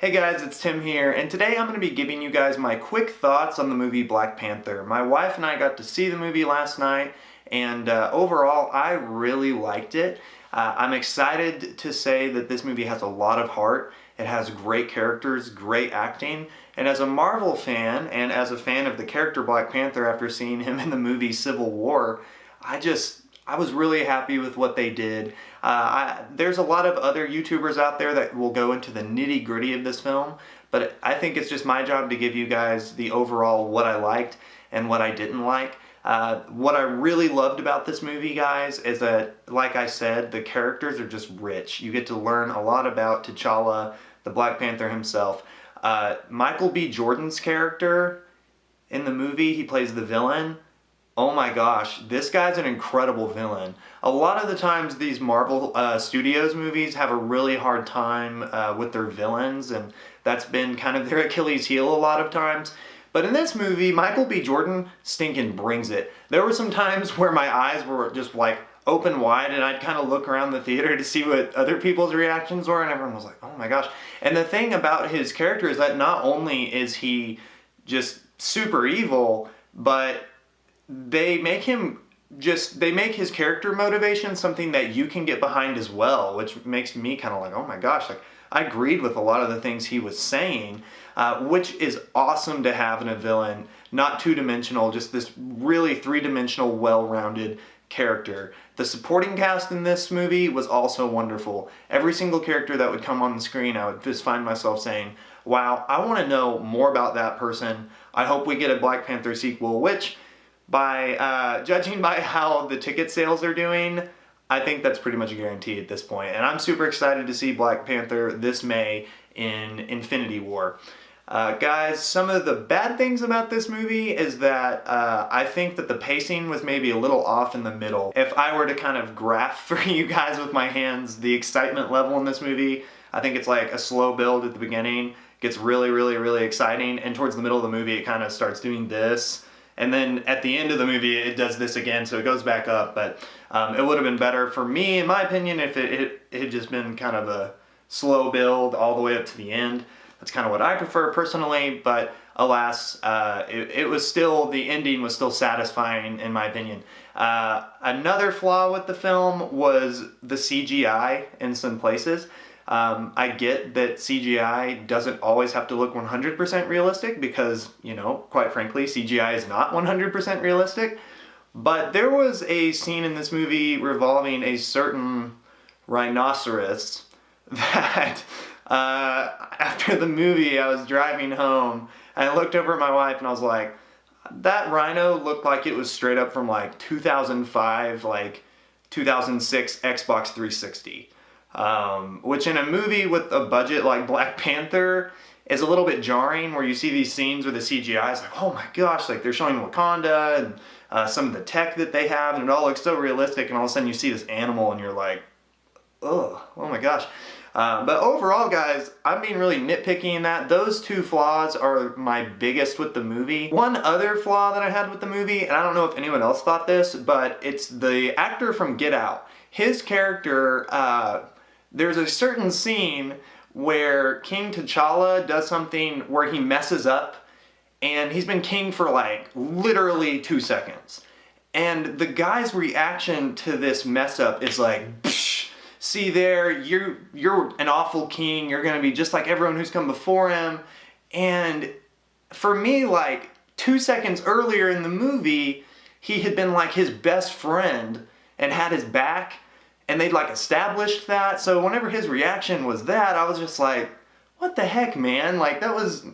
Hey guys, it's Tim here, and today I'm going to be giving you guys my quick thoughts on the movie Black Panther. My wife and I got to see the movie last night, and overall I really liked it. I'm excited to say that this movie has a lot of heart. It has great characters, great acting, and as a Marvel fan, and as a fan of the character Black Panther after seeing him in the movie Civil War, I was really happy with what they did. There's a lot of other YouTubers out there that will go into the nitty gritty of this film, but I think it's just my job to give you guys the overall what I liked and what I didn't like. What I really loved about this movie, guys, is that, like I said, the characters are just rich. You get to learn a lot about T'Challa, the Black Panther himself. Michael B. Jordan's character in the movie, he plays the villain. Oh my gosh, this guy's an incredible villain. A lot of the times these Marvel Studios movies have a really hard time with their villains, and that's been kind of their Achilles heel a lot of times. But in this movie, Michael B. Jordan stinking brings it. There were some times where my eyes were just like open wide, and I'd kind of look around the theater to see what other people's reactions were, and everyone was like, oh my gosh. And the thing about his character is that not only is he just super evil, but they make his character motivation something that you can get behind as well, which makes me kind of like, oh my gosh, like I agreed with a lot of the things he was saying, which is awesome to have in a villain, not two-dimensional, just this really three-dimensional, well-rounded character. The supporting cast in this movie was also wonderful. Every single character that would come on the screen, I would just find myself saying, wow, I want to know more about that person. I hope we get a Black Panther sequel, which, judging by how the ticket sales are doing, I think that's pretty much a guarantee at this point. And I'm super excited to see Black Panther this May in Infinity War. Guys, some of the bad things about this movie is that I think that the pacing was maybe a little off in the middle. If I were to kind of graph for you guys with my hands the excitement level in this movie, I think it's like a slow build at the beginning, gets really, really, really exciting, and towards the middle of the movie it kind of starts doing this. And then at the end of the movie, it does this again, so it goes back up. But it would have been better for me, in my opinion, if it had just been kind of a slow build all the way up to the end. That's kind of what I prefer personally, but alas, it was still, the ending was still satisfying in my opinion. Another flaw with the film was the CGI in some places. I get that CGI doesn't always have to look 100% realistic because, you know, quite frankly, CGI is not 100% realistic. But there was a scene in this movie revolving a certain rhinoceros that after the movie I was driving home and I looked over at my wife and I was like, that rhino looked like it was straight up from like 2005, like 2006 Xbox 360. Which in a movie with a budget like Black Panther is a little bit jarring, where you see these scenes where the CGI is like, oh my gosh, like they're showing Wakanda and some of the tech that they have, and it all looks so realistic, and all of a sudden you see this animal and you're like, ugh, oh my gosh. But overall, guys, I'm being really nitpicky in that. Those two flaws are my biggest with the movie. One other flaw that I had with the movie, and I don't know if anyone else thought this, but it's the actor from Get Out. His character, there's a certain scene where King T'Challa does something where he messes up, and he's been king for like literally 2 seconds. And the guy's reaction to this mess up is like, psh, see there, you're an awful king, you're gonna be just like everyone who's come before him. And for me, like 2 seconds earlier in the movie, he had been like his best friend and had his back, and they'd like established that. So whenever his reaction was that, I was just like, what the heck, man? Like that was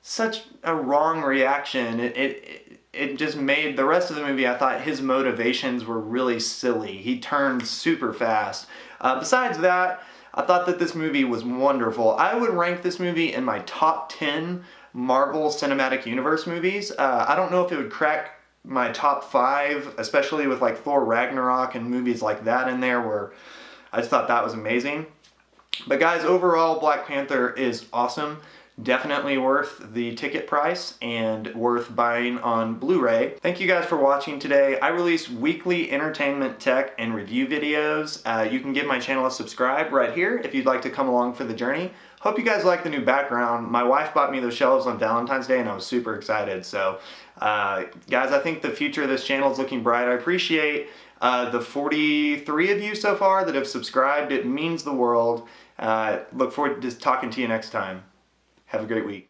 such a wrong reaction. It just made the rest of the movie, I thought his motivations were really silly. He turned super fast. Besides that, I thought that this movie was wonderful. I would rank this movie in my top 10 Marvel Cinematic Universe movies. I don't know if it would crack my top 5, especially with like Thor Ragnarok and movies like that in there, where I just thought that was amazing. But guys, overall, Black Panther is awesome. Definitely worth the ticket price and worth buying on Blu-ray. Thank you guys for watching today. I release weekly entertainment, tech, and review videos. You can give my channel a subscribe right here if you'd like to come along for the journey. Hope you guys like the new background. My wife bought me those shelves on Valentine's Day and I was super excited. So guys, I think the future of this channel is looking bright. I appreciate the 43 of you so far that have subscribed. It means the world. Look forward to talking to you next time. Have a great week.